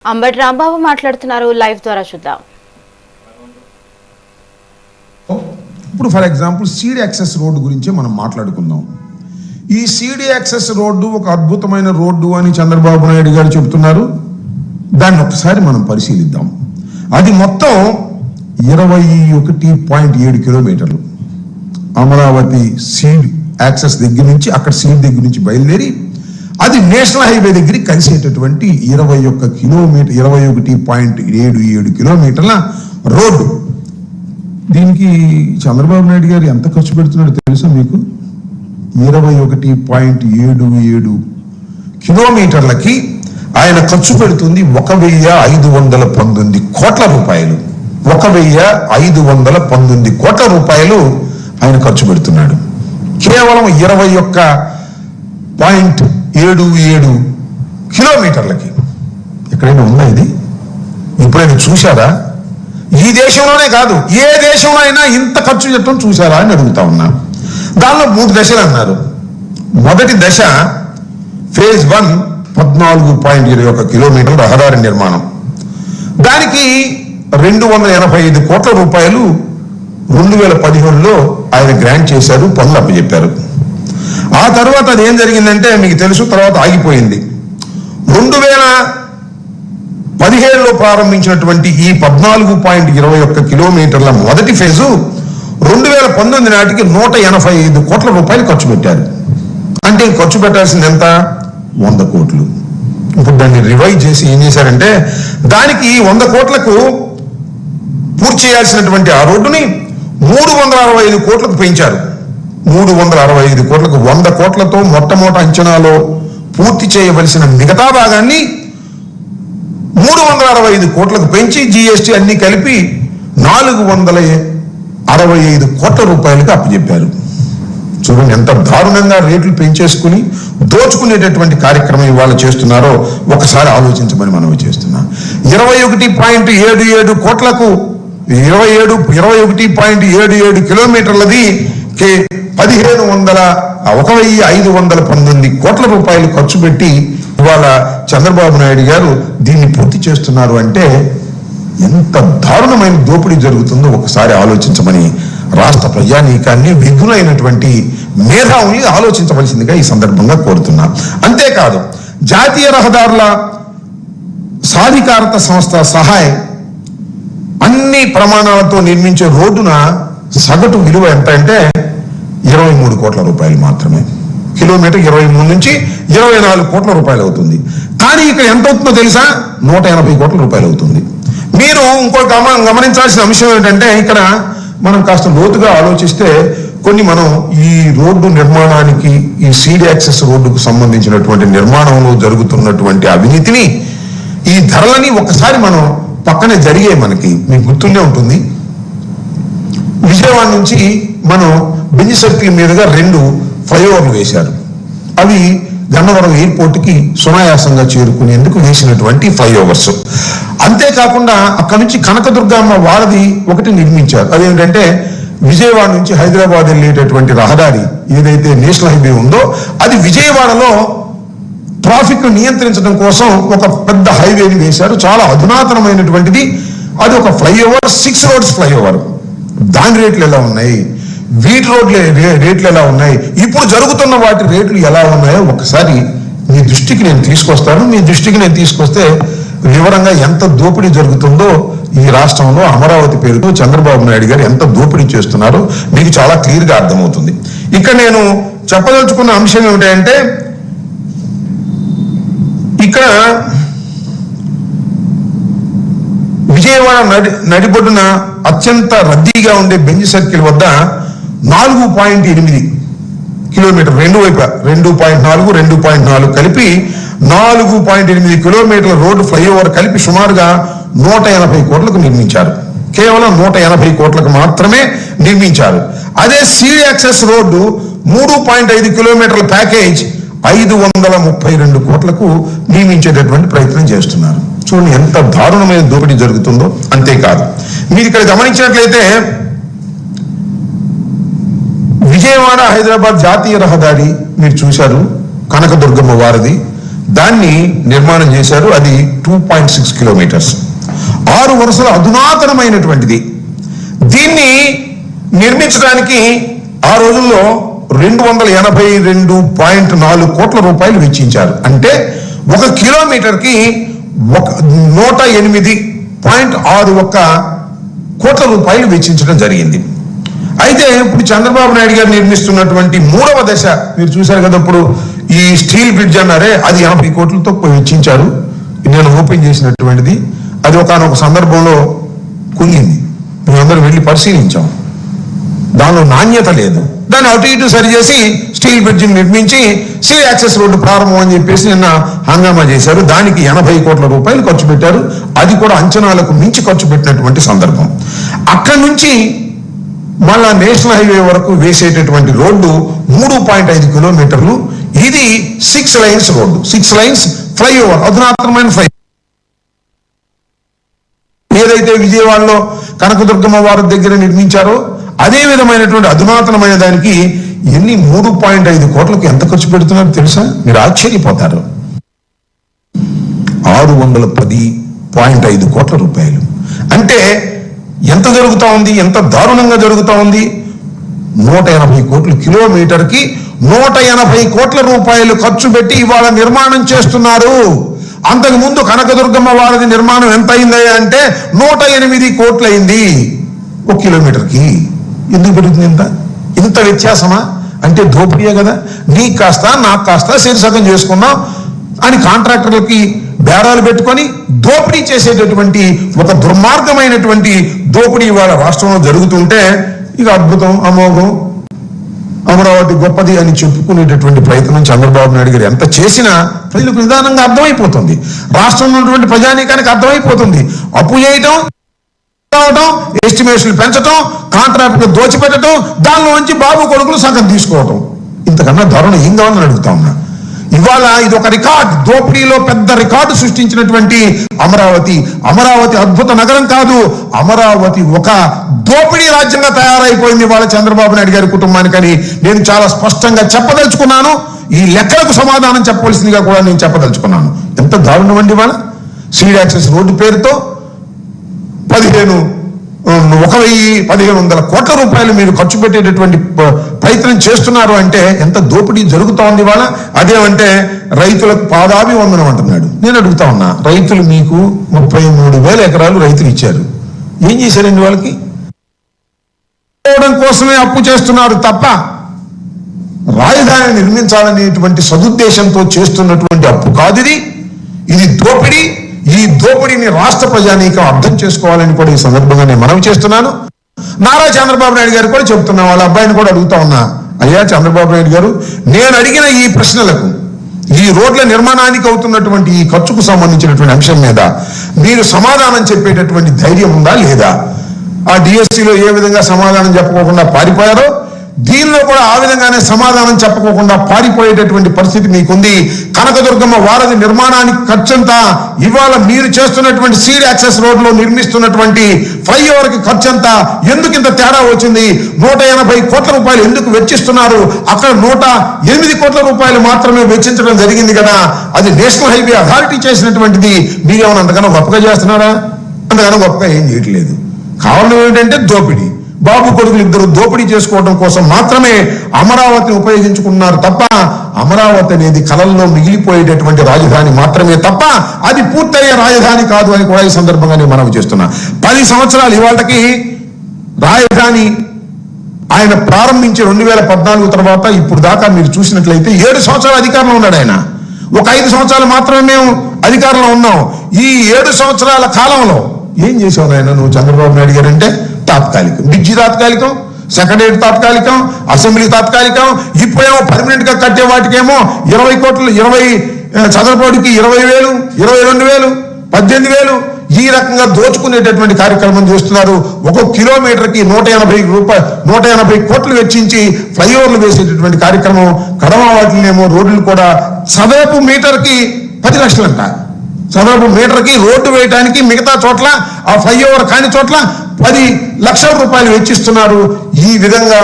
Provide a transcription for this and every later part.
అంబటి రాంబాబు మాట్లాడుతున్నారు. లైవ్ ద్వారా చూద్దాం. ఇప్పుడు for example CD access road గురించి మనం మాట్లాడుకుందాం. ఈ సీడీ యాక్సెస్ రోడ్డు ఒక అద్భుతమైన రోడ్డు అని చంద్రబాబు నాయుడు గారు చెబుతున్నారు. దాన్ని ఒకసారి మనం పరిశీలిద్దాం. అది మొత్తం 21.7 కిలోమీటర్లు. అమరావతి సీడ్ యాక్సెస్ దగ్గర నుంచి, అక్కడ సీడ్ దగ్గర నుంచి బయలుదేరి అది నేషనల్ హైవే దగ్గరికి కలిసేటటువంటి 21.77 కిలోమీటర్ల రోడ్డు. దీనికి చంద్రబాబు నాయుడు గారు ఎంత ఖర్చు పెడుతున్నాడో తెలుసా మీకు? 21.77 కిలోమీటర్లకి ఆయన ఖర్చు పెడుతుంది 1,519 కోట్ల రూపాయలు. 1,519 కోట్ల రూపాయలు ఆయన ఖర్చు పెడుతున్నాడు. కేవలం 21.77 కిలోమీటర్లకి. ఎక్కడైనా ఉందా ఇది? ఎప్పుడైనా చూశారా? ఈ దేశంలోనే కాదు, ఏ దేశంలో అయినా ఇంత ఖర్చు పెట్టడం చూశారా అని అడుగుతా ఉన్నాను. దానిలో 3 దశలు అన్నారు. మొదటి దశ ఫేజ్ 1 14.21 కిలోమీటర్ల రహదారి నిర్మాణం. దానికి 285 కోట్ల రూపాయలు 2017లో ఆయన గ్రాంట్ చేశారు, పనులు అప్పచెప్పారు. ఆ తర్వాత అది ఏం జరిగిందంటే మీకు తెలుసు, తర్వాత ఆగిపోయింది. 2017లో ప్రారంభించినటువంటి ఈ 14.21 కిలోమీటర్ల మొదటి ఫేజు 2019 నాటికి 185 కోట్ల రూపాయలు ఖర్చు పెట్టారు. అంటే ఖర్చు పెట్టాల్సింది ఎంత? 100 కోట్లు. ఇప్పుడు దాన్ని రివైజ్ చేసి ఏం చేశారంటే, దానికి 100 కోట్లకు పూర్తి చేయాల్సినటువంటి ఆ రోడ్డుని 365 కోట్లకు పెంచారు. 365 కోట్లకు 100 కోట్లతో మొట్టమొదటి అంచనాలో పూర్తి చేయవలసిన మిగతా భాగాన్ని 365 కోట్లకు పెంచి జీఎస్టీ అన్ని కలిపి 465 కోట్ల రూపాయలకు అప్పచెప్పారు. చూడండి ఎంత దారుణంగా రేట్లు పెంచేసుకుని దోచుకునేటటువంటి కార్యక్రమం ఇవాళ చేస్తున్నారో ఒకసారి ఆలోచించమని మనం చేస్తున్నాం. 21.77 కోట్లకు 21.77 కిలోమీటర్లది 1,519 కోట్ల రూపాయలు ఖర్చు పెట్టి ఇవాళ చంద్రబాబు నాయుడు గారు దీన్ని పూర్తి చేస్తున్నారు. అంటే ఎంత దారుణమైన దోపిడీ జరుగుతుందో ఒకసారి ఆలోచించమని రాష్ట్ర ప్రజానీకాన్ని, విఘ్నులైనటువంటి మేధావుల్ని ఆలోచించవలసిందిగా ఈ సందర్భంగా కోరుతున్నా. అంతేకాదు, జాతీయ రహదారుల సాధికారత సంస్థ సహాయ్ అన్ని ప్రమాణాలతో నిర్మించే రోడ్డున సగటు విలువ ఎంత అంటే 23 కోట్ల రూపాయలు మాత్రమే. కిలోమీటర్ 23 నుంచి 24 కోట్ల రూపాయలు అవుతుంది. కానీ ఇక్కడ ఎంత అవుతుందో తెలుసా? 180 కోట్ల రూపాయలు అవుతుంది. మీరు ఇంకో గమనించాల్సిన అంశం ఏంటంటే, ఇక్కడ మనం కాస్త లోతుగా ఆలోచిస్తే మనం ఈ రోడ్డు నిర్మాణానికి, ఈ సీడ్ యాక్సెస్ రోడ్డుకు సంబంధించినటువంటి నిర్మాణంలో జరుగుతున్నటువంటి అవినీతిని, ఈ ధరలని ఒకసారి మనం పక్కనే జరిగే మనకి మీకు గుర్తుండే ఉంటుంది. విజయవాడ నుంచి మనం బెంజ్ సర్కిల్ మీదుగా 2 ఫ్లైఓవర్లు వేశారు. అవి గన్నవరం ఎయిర్పోర్ట్కి సునాయాసంగా చేరుకునేందుకు వేసినటువంటి ఫ్లైఓవర్స్. అంతేకాకుండా అక్కడి నుంచి కనకదుర్గమ్మ వారధి ఒకటి నిర్మించారు. అదేంటంటే విజయవాడ నుంచి హైదరాబాద్ వెళ్ళేటటువంటి రహదారి ఏదైతే నేషనల్ హైవే ఉందో, అది విజయవాడలో ట్రాఫిక్ నియంత్రించడం కోసం ఒక పెద్ద హైవేని వేశారు. చాలా అధునాతనమైనటువంటిది. అది ఒక ఫ్లైఓవర్, 6 రోడ్స్ ఫ్లైఓవర్. దాని రేట్లు ఎలా ఉన్నాయి, వీటి రోడ్ల రేట్లు ఎలా ఉన్నాయి, ఇప్పుడు జరుగుతున్న వాటి రేట్లు ఎలా ఉన్నాయో ఒకసారి మీ దృష్టికి నేను తీసుకొస్తాను. మీ దృష్టికి నేను తీసుకొస్తే వివరంగా ఎంత దోపిడీ జరుగుతుందో ఈ రాష్ట్రంలో అమరావతి పేరుతో చంద్రబాబు నాయుడు గారు ఎంత దోపిడీ చేస్తున్నారో మీకు చాలా క్లియర్గా అర్థమవుతుంది. ఇక్కడ నేను చెప్పదలుచుకున్న అంశం ఏమిటంటే, ఇక్కడ విజయవాడ నడిబొడ్డున అత్యంత రద్దీగా ఉండే బెంజ్ సర్కిల్ వద్ద 4.8 కిలోమీటర్ రెండు వైపు 2.4 కలిపి 4.8 కిలోమీటర్ల రోడ్డు ఫ్లైఓవర్ కలిపి సుమారుగా 180 కోట్లకు నిర్మించారు. కేవలం 180 కోట్లకు మాత్రమే నిర్మించారు. అదే సీడ్ యాక్సెస్ రోడ్డు 3.5 కిలోమీటర్ల ప్యాకేజ్ 532 కోట్లకు నియమించేటటువంటి ప్రయత్నం చేస్తున్నారు. చూడండి ఎంత దారుణమైన దోపిడీ జరుగుతుందో. అంతేకాదు, మీరు ఇక్కడ గమనించినట్లయితే విజయవాడ హైదరాబాద్ జాతీయ రహదారి మీరు చూశారు, కనకదుర్గమ్మ వారధి. దాన్ని నిర్మాణం చేశారు. అది 2.6 కిలోమీటర్స్, 6 వరుసల అధునాతనమైనటువంటిది. దీన్ని నిర్మించడానికి ఆ రోజుల్లో 282.4 కోట్ల రూపాయలు వెచ్చించారు. అంటే 1 కిలోమీటర్కి 108.61 కోట్ల రూపాయలు వెచ్చించడం జరిగింది. అయితే ఇప్పుడు చంద్రబాబు నాయుడు గారు నిర్మిస్తున్నటువంటి 3వ దశ మీరు చూశారు కదా, ఇప్పుడు ఈ స్టీల్ బ్రిడ్జ్ అన్నారే, అది 80 కోట్లతో వెచ్చించారు. నేను ఓపెన్ చేసినటువంటిది అది ఒకనొక సందర్భంలో కుంగింది, మేమందరం వెళ్ళి పరిశీలించాం. దానిలో నాణ్యత లేదు. దాన్ని అటు ఇటు సరిచేసి స్టీల్ బ్రిడ్జిని నిర్మించి సీ యాక్సెస్ రోడ్డు ప్రారంభం అని చెప్పేసి నిన్న హంగామా చేశారు. దానికి 80 కోట్ల రూపాయలు ఖర్చు పెట్టారు. అది కూడా అంచనాలకు మించి ఖర్చు పెట్టినటువంటి సందర్భం. అక్కడి నుంచి మళ్ళా నేషనల్ హైవే వరకు వేసేటటువంటి రోడ్డు 3.5 కిలోమీటర్లు. ఇది 6 లైన్స్ రోడ్డు, 6 లైన్స్ ఫ్లైఓవర్, అధునాతనమైన ఫ్లై. ఏదైతే విజయవాడలో కనకదుర్గమ్మ వారి దగ్గర నిర్మించారో అదే విధమైనటువంటి అధునాతనమైన దానికి 3.5 కోట్లకు ఎంత ఖర్చు పెడుతున్నారో తెలుసా? మీరు ఆశ్చర్యపోతారు. 610.5 కోట్ల రూపాయలు. అంటే ఎంత జరుగుతా ఉంది, ఎంత దారుణంగా జరుగుతా ఉంది. 180 కోట్లు, కిలోమీటర్కి 180 కోట్ల రూపాయలు ఖర్చు పెట్టి ఇవాళ నిర్మాణం చేస్తున్నారు. అంతకు ముందు కనకదుర్గమ్మ వారిది నిర్మాణం ఎంత అయింది అంటే 108 కోట్లు అయింది 1 కిలోమీటర్కి. ఎందుకు పెరుగుతుంది ఇంత వ్యత్యాసమా? అంటే దోపిడీయే కదా. నీకు కాస్త నాకు కాస్త శీర్షకం చేసుకున్నాం అని కాంట్రాక్టర్లకి బేరాలు పెట్టుకొని దోపిడీ చేసేటటువంటి ఒక దుర్మార్గమైనటువంటి దోపిడీ ఇవాళ రాష్ట్రంలో జరుగుతుంటే ఇక అద్భుతం, అమోఘం, అమరావతి గొప్పది అని చెప్పుకునేటటువంటి ప్రయత్నం చంద్రబాబు నాయుడు గారు ఎంత చేసినా ప్రజలకు నిదానంగా అర్థమైపోతుంది. రాష్ట్రంలో ఉన్నటువంటి ప్రజానీకానికి అర్థమైపోతుంది. అప్పు చేయటం, ఎస్టిమేషన్లు పెంచడం, కాంట్రాక్ట్ దోచిపెట్టడం, దానిలోంచి బాబు కొడుకులు సగం తీసుకోవటం. ఇంతకన్నా దారుణం ఏం కావాలని అడుగుతా ఉన్నా. ఇవాళ ఇది ఒక రికార్డ్, దోపిడీలో పెద్ద రికార్డు సృష్టించినటువంటి అమరావతి. అమరావతి అద్భుత నగరం కాదు, అమరావతి ఒక దోపిడీ రాజ్యంగా తయారైపోయింది ఇవాళ చంద్రబాబు నాయుడు గారి కుటుంబానికని నేను చాలా స్పష్టంగా చెప్పదలుచుకున్నాను. ఈ లెక్కలకు సమాధానం చెప్పవలసిందిగా కూడా నేను చెప్పదలుచుకున్నాను. ఎంత దారుణం అండి ఇవాళ. సీడ్ యాక్సెస్ రోడ్డు పేరుతో 1,100 కోట్ల రూపాయలు మీరు ఖర్చు పెట్టేటటువంటి ప్రయత్నం చేస్తున్నారు అంటే ఎంత దోపిడీ జరుగుతా ఉంది ఇవాళ. అదేమంటే రైతులకు పాదాభివందనం అంటున్నాడు. నేను అడుగుతా ఉన్నా, రైతులు మీకు 33,000 ఎకరాలు రైతులు ఇచ్చారు, ఏం చేశారండి వాళ్ళకి? కోసమే అప్పు చేస్తున్నారు తప్ప రాజధాని నిర్మించాలనేటువంటి సదుద్దేశంతో చేస్తున్నటువంటి అప్పు కాదు ఇది. ఇది దోపిడీ. ఈ దోపిడీని రాష్ట్ర ప్రజానీకం అర్థం చేసుకోవాలని కూడా ఈ సందర్భంగా నేను మనవి చేస్తున్నాను. నారా చంద్రబాబు నాయుడు గారు కూడా చెప్తున్నా, వాళ్ళ అబ్బాయిని కూడా అడుగుతా ఉన్నా, అయ్యా చంద్రబాబు నాయుడు గారు, నేను అడిగిన ఈ ప్రశ్నలకు, ఈ రోడ్ల నిర్మాణానికి అవుతున్నటువంటి ఈ ఖర్చుకు సంబంధించినటువంటి అంశం మీద మీరు సమాధానం చెప్పేటటువంటి ధైర్యం ఉందా లేదా? ఆ డిఎస్సిలో ఏ విధంగా సమాధానం చెప్పకోకుండా పారిపోయారో దీనిలో కూడా ఆ విధంగానే సమాధానం చెప్పకోకుండా పారిపోయేటటువంటి పరిస్థితి మీకుంది. కనకదుర్గమ్మ వారధి నిర్మాణానికి ఖర్చంతా ఇవాళ మీరు చేస్తున్నటువంటి సీడ్ యాక్సెస్ రోడ్లో నిర్మిస్తున్నటువంటి ఫ్లైఓవర్కి ఖర్చంతా ఎందుకు ఇంత తేడా వచ్చింది? 180 కోట్ల రూపాయలు ఎందుకు వెచ్చిస్తున్నారు? అక్కడ 108 కోట్ల రూపాయలు మాత్రమే వెచ్చించడం జరిగింది కదా. అది నేషనల్ హైవే అథారిటీ చేసినటువంటిది. మీరేమన్నా అంతకన్నా గొప్పగా చేస్తున్నారా? అంతకన్నా గొప్పగా ఏం చేయట్లేదు. కారణం ఏంటంటే దోపిడీ. బాబు కొడుకులు ఇద్దరు దోపిడీ చేసుకోవడం కోసం మాత్రమే అమరావతిని ఉపయోగించుకున్నారు తప్ప అమరావతి అనేది కలల్లో మిగిలిపోయేటటువంటి రాజధాని మాత్రమే తప్ప అది పూర్తయ్యే రాజధాని కాదు అని కూడా ఈ సందర్భంగా నేను మనవి చేస్తున్నా. 10 సంవత్సరాలు ఇవాళకి రాజధాని ఆయన ప్రారంభించి 2014 తర్వాత ఇప్పుడు దాకా మీరు చూసినట్లయితే 7 సంవత్సరాలు అధికారంలో ఉన్నాడు ఆయన. ఒక 5 సంవత్సరాలు మాత్రమే మేము అధికారంలో ఉన్నాం. ఈ 7 సంవత్సరాల కాలంలో ఏం చేసావు ఆయన నువ్వు చంద్రబాబు నాయుడు గారు అంటే? తాత్కాలికం, బ్రిడ్జి తాత్కాలికం, సెక్రటరీ తాత్కాలికం, అసెంబ్లీ తాత్కాలికం, ఇప్పుడేమో పర్మనెంట్ గా కట్టే వాటికేమో 20 కోట్లు, 20 చదరపాటికి 20,000, 22,000, 18,000 ఈ రకంగా దోచుకునేటటువంటి కార్యక్రమం చేస్తున్నారు. 1 కిలోమీటర్కి 180 కోట్లు వెచ్చించి ఫ్లైఓవర్లు వేసేటటువంటి కార్యక్రమం. కడమ వాటినేమో రోడ్లు కూడా చదరపు మీటర్కి 10 లక్షలంట. చదరపు మీటర్కి రోడ్డు వేయడానికి మిగతా చోట్ల ఆ ఫ్లైఓవర్ కాని చోట్ల 10 లక్షల రూపాయలు వెచ్చిస్తున్నారు. ఈ విధంగా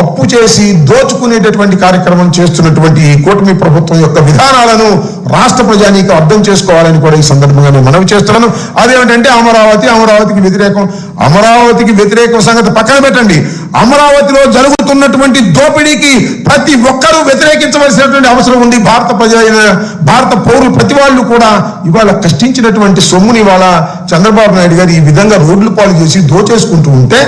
అప్పు చేసి దోచుకునేటటువంటి కార్యక్రమం చేస్తున్నటువంటి ఈ కూటమి ప్రభుత్వం యొక్క విధానాలను రాష్ట్ర ప్రజానీకం అర్థం చేసుకోవాలని కూడా ఈ సందర్భంగా నేను మనవి చేస్తున్నాను. అదేమిటంటే అమరావతికి వ్యతిరేకం. అమరావతికి వ్యతిరేకం సంగతి పక్కన పెట్టండి. అమరావతిలో జరుగుతున్నటువంటి దోపిడీకి ప్రతి ఒక్కరూ వ్యతిరేకించవలసినటువంటి అవసరం ఉంది. భారత పౌరులు ప్రతి వాళ్ళు కూడా ఇవాళ కష్టించినటువంటి సొమ్ముని ఇవాళ చంద్రబాబు నాయుడు గారు ఈ విధంగా రోడ్లు పాలు చేసి దోచేసుకుంటూ ఉంటే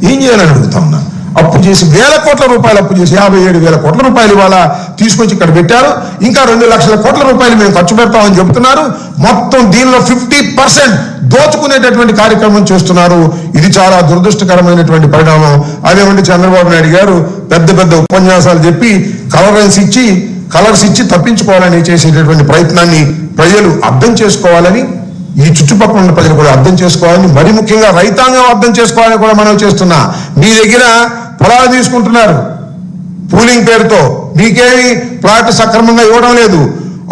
ఏం చేయాలని అడుగుతా ఉన్నా. అప్పు చేసి 1,000 కోట్ల రూపాయలు అప్పు చేసి 57,000 కోట్ల రూపాయలు ఇవాళ తీసుకొచ్చి ఇక్కడ పెట్టారు. ఇంకా 2 లక్షల కోట్ల రూపాయలు మేము ఖర్చు పెడతామని చెబుతున్నారు. మొత్తం దీనిలో 50% దోచుకునేటటువంటి కార్యక్రమం చేస్తున్నారు. ఇది చాలా దురదృష్టకరమైనటువంటి పరిణామం. అదేమంటే చంద్రబాబు నాయుడు గారు పెద్ద పెద్ద ఉపన్యాసాలు చెప్పి కలర్స్ ఇచ్చి తప్పించుకోవాలని చేసేటటువంటి ప్రయత్నాన్ని ప్రజలు అర్థం చేసుకోవాలని, ఈ చుట్టుపక్కల ఉన్న ప్రజలు కూడా అర్థం చేసుకోవాలని, మరి ముఖ్యంగా రైతాంగం అర్థం చేసుకోవాలని కూడా మనం చేస్తున్నా. మీ దగ్గర పొలాలు తీసుకుంటున్నారు పూలింగ్ పేరుతో, మీకేమి ప్లాట్ సక్రమంగా ఇవ్వడం లేదు.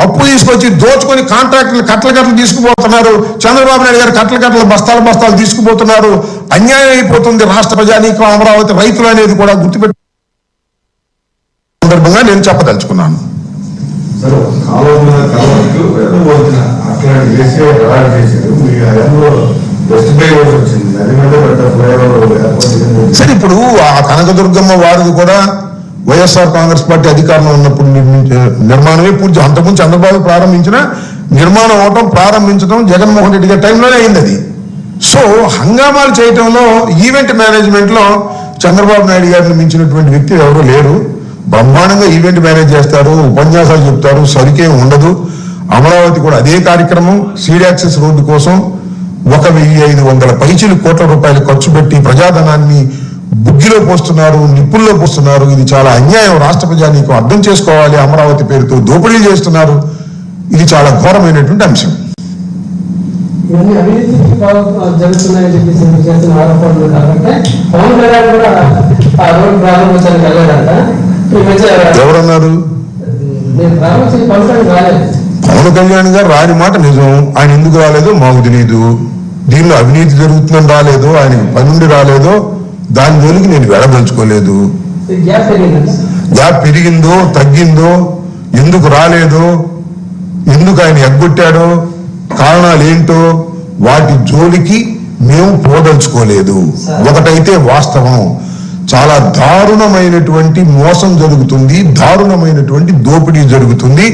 అప్పు తీసుకొచ్చి దోచుకొని కాంట్రాక్టులు కట్టలు తీసుకుపోతున్నారు. చంద్రబాబు నాయుడు గారు కట్టలు బస్తాలు తీసుకుపోతున్నారు. అన్యాయం అయిపోతుంది రాష్ట్ర ప్రజానీకం, అమరావతి రైతులు అనేది కూడా గుర్తుపెట్టి సందర్భంగా నేను చెప్పదలుచుకున్నాను. సరే, ఇప్పుడు ఆ కనకదుర్గమ్మ వారిది కూడా వైఎస్ఆర్ కాంగ్రెస్ పార్టీ అధికారంలో ఉన్నప్పుడు నిర్మాణమే పూర్తి. అంతకుముందు చంద్రబాబు ప్రారంభించిన నిర్మాణం అవటం ప్రారంభించడం జగన్మోహన్ రెడ్డి గారి టైంలోనే అయింది అది. సో హంగామాలు చేయటంలో ఈవెంట్ మేనేజ్మెంట్ లో చంద్రబాబు నాయుడు గారిని మించినటువంటి వ్యక్తి ఎవరూ లేరు. బ్రహ్మాండంగా ఈవెంట్ మేనేజ్ చేస్తారు, ఉపన్యాసాలు చెప్తారు, సరికే ఉండదు. అమరావతి కూడా అదే కార్యక్రమం. సీడ్ యాక్సెస్ రోడ్డు కోసం 1,500 పైచిలు కోట్ల రూపాయలు ఖర్చు పెట్టి ప్రజాధనాన్ని బుగ్గిలో పోస్తున్నారు, నిప్పుల్లో పోస్తున్నారు. ఇది చాలా అన్యాయం. రాష్ట్ర ప్రజానీకం అర్థం చేసుకోవాలి. అమరావతి పేరుతో దోపిడీ చేస్తున్నారు. ఇది చాలా ఘోరమైనటువంటి అంశం. ఇవన్నీ అవినీతికి జరుగుతున్నాయని చెప్పేసి చేస్తున్న ఆరోపణలు కాబట్టి పవన్ కళ్యాణ్ కూడా ఆ రోడ్డు ప్రారంభించడానికి వెళ్ళాడంట. ఎవరన్నారు? పవన్ కళ్యాణ్ గారు రాని మాట నిజం. ఆయన ఎందుకు రాలేదో మాకు తెలియదు. దీనిలో అవినీతి జరుగుతుందని రాలేదు, ఆయనకి పనుండి రాలేదో దాని జోలికి నేను వెళ్ళదలుచుకోలేదు. గ్యాప్ పెరిగిందో తగ్గిందో, ఎందుకు రాలేదో, ఎందుకు ఆయన ఎగ్గొట్టాడో, కారణాలు ఏంటో వాటి జోలికి మేము పోదలుచుకోలేదు. ఒకటైతే వాస్తవం, చాలా దారుణమైనటువంటి మోసం జరుగుతుంది, దారుణమైనటువంటి దోపిడీ జరుగుతుంది.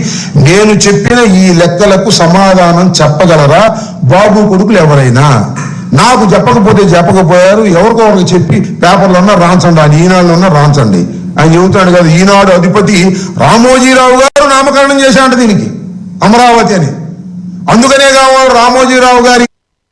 నేను చెప్పిన ఈ లెక్కలకు సమాధానం చెప్పగలరా బాబు కొడుకులు ఎవరైనా? నాకు చెప్పకపోయారు. ఎవరికొకరికి చెప్పి పేపర్లో ఉన్నా రాంచండి, ఆయన ఈనాడులో ఉన్నా రాంచండి. ఆయన చెబుతాడు కదా, ఈనాడు అధిపతి రామోజీరావు గారు నామకరణం చేశాడు దీనికి అమరావతి అని. అందుకనే కావాలి రామోజీరావు గారి